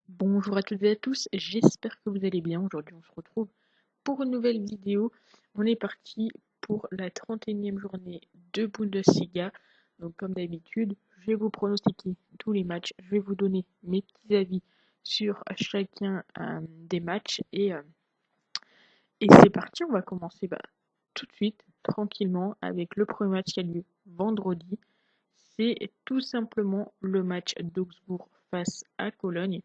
Bonjour à toutes et à tous, j'espère que vous allez bien. Aujourd'hui, on se retrouve pour une nouvelle vidéo. On est parti pour la 31e journée de Bundesliga. Donc, comme d'habitude, je vais vous pronostiquer tous les matchs. Je vais vous donner mes petits avis sur chacun des matchs. Et c'est parti, on va commencer tout de suite, tranquillement, avec le premier match qui a lieu vendredi. C'est tout simplement le match d'Augsbourg face à Cologne.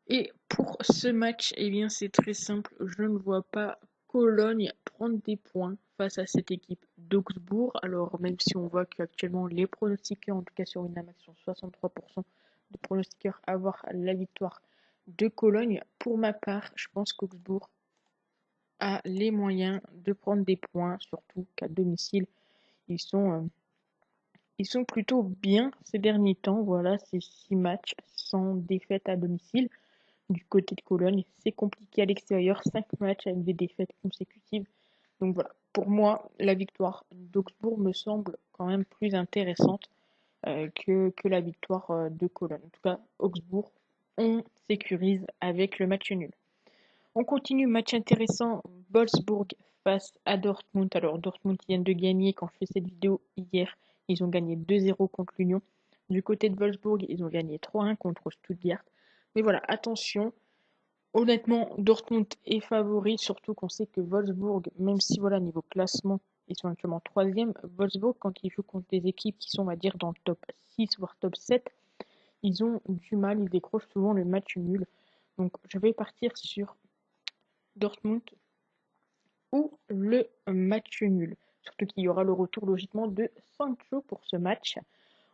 Et pour ce match, eh bien, c'est très simple. Je ne vois pas Cologne prendre des points face à cette équipe d'Augsbourg. Alors, même si on voit qu'actuellement, les pronostiqueurs, en tout cas sur Winamax, sont 63% de pronostiqueurs à avoir la victoire de Cologne. Pour ma part, je pense qu'Augsbourg a les moyens de prendre des points, surtout qu'à domicile, ils sont, euh, ils sont plutôt bien ces derniers temps. Voilà, c'est 6 matchs sans défaite à domicile. Du côté de Cologne, c'est compliqué à l'extérieur, 5 matchs avec des défaites consécutives. Donc voilà, pour moi, la victoire d'Augsbourg me semble quand même plus intéressante que la victoire de Cologne. En tout cas, Augsbourg, on sécurise avec le match nul. On continue, match intéressant, Wolfsburg face à Dortmund. Alors Dortmund vient de gagner quand je fais cette vidéo hier. Ils ont gagné 2-0 contre l'Union. Du côté de Wolfsburg, ils ont gagné 3-1 contre Stuttgart. Mais voilà, attention, honnêtement, Dortmund est favori, surtout qu'on sait que Wolfsburg, même si voilà, niveau classement, ils sont actuellement troisième, Wolfsburg, quand ils jouent contre des équipes qui sont, on va dire, dans le top 6, voire top 7, ils ont du mal, ils décrochent souvent le match nul. Donc je vais partir sur Dortmund ou le match nul. Surtout qu'il y aura le retour logiquement de Sancho pour ce match.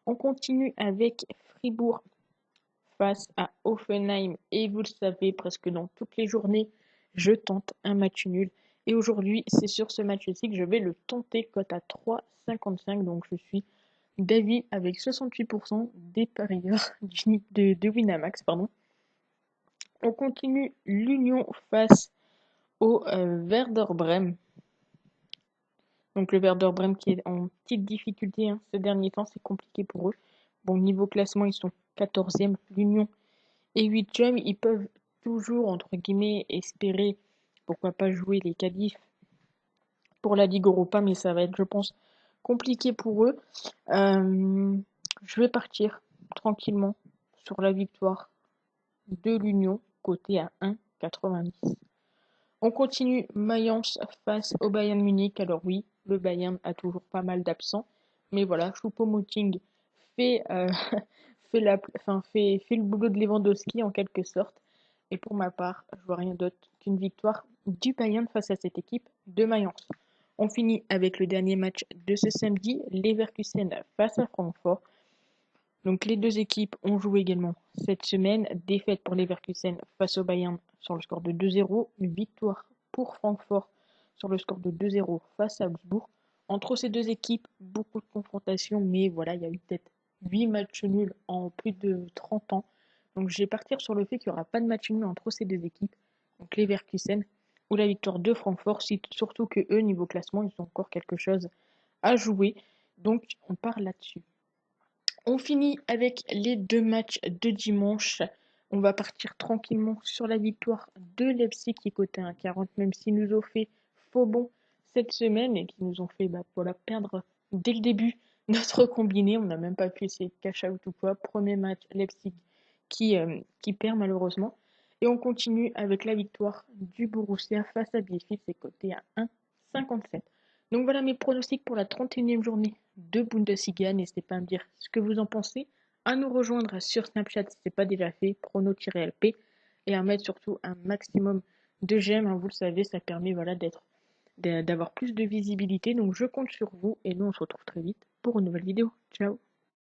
On continue avec Fribourg face à Hoffenheim. Et vous le savez, presque dans toutes les journées, je tente un match nul. Et aujourd'hui, c'est sur ce match-ci que je vais le tenter, cote à 3,55. Donc je suis d'avis avec 68% des parieurs de Winamax. Pardon. On continue l'Union face au Werder Bremen. Donc le Werder Bremen qui est en petite difficulté ces derniers temps, c'est compliqué pour eux. Bon, niveau classement, ils sont 14e. L'Union et 8e, ils peuvent toujours, entre guillemets, espérer, pourquoi pas jouer les qualifs pour la Ligue Europa, mais ça va être, je pense, compliqué pour eux. Je vais partir tranquillement sur la victoire de l'Union, côté à 1,90. On continue Mayence face au Bayern Munich. Alors oui, le Bayern a toujours pas mal d'absents, mais voilà, Choupo-Moting fait, fait le boulot de Lewandowski en quelque sorte. Et pour ma part, je vois rien d'autre qu'une victoire du Bayern face à cette équipe de Mayence. On finit avec le dernier match de ce samedi, Leverkusen face à Francfort. Donc les deux équipes ont joué également cette semaine. Défaite pour Leverkusen face au Bayern sur le score de 2-0. Une victoire pour Francfort sur le score de 2-0 face à Augsbourg. Entre ces deux équipes, beaucoup de confrontations, mais voilà, il y a eu peut-être 8 matchs nuls en plus de 30 ans. Donc je vais partir sur le fait qu'il n'y aura pas de match nul entre ces deux équipes, donc Leverkusen ou la victoire de Francfort, surtout que eux, niveau classement, ils ont encore quelque chose à jouer. Donc on part là-dessus. On finit avec les deux matchs de dimanche. On va partir tranquillement sur la victoire de Leipzig qui est coté à 1,40, même s'ils nous ont fait faux bon cette semaine et qui nous ont fait voilà, perdre dès le début notre combiné. On n'a même pas pu essayer de cash out ou quoi. Premier match, Leipzig qui perd malheureusement. Et on continue avec la victoire du Borussia face à Bielefeld, c'est coté à 1,57. Donc voilà mes pronostics pour la 31e journée de Bundesliga. N'hésitez pas à me dire ce que vous en pensez, à nous rejoindre sur Snapchat si ce n'est pas déjà fait, prono-lp, et à mettre surtout un maximum de j'aime. Vous le savez, ça permet voilà, d'avoir plus de visibilité. Donc je compte sur vous et nous on se retrouve très vite pour une nouvelle vidéo. Ciao!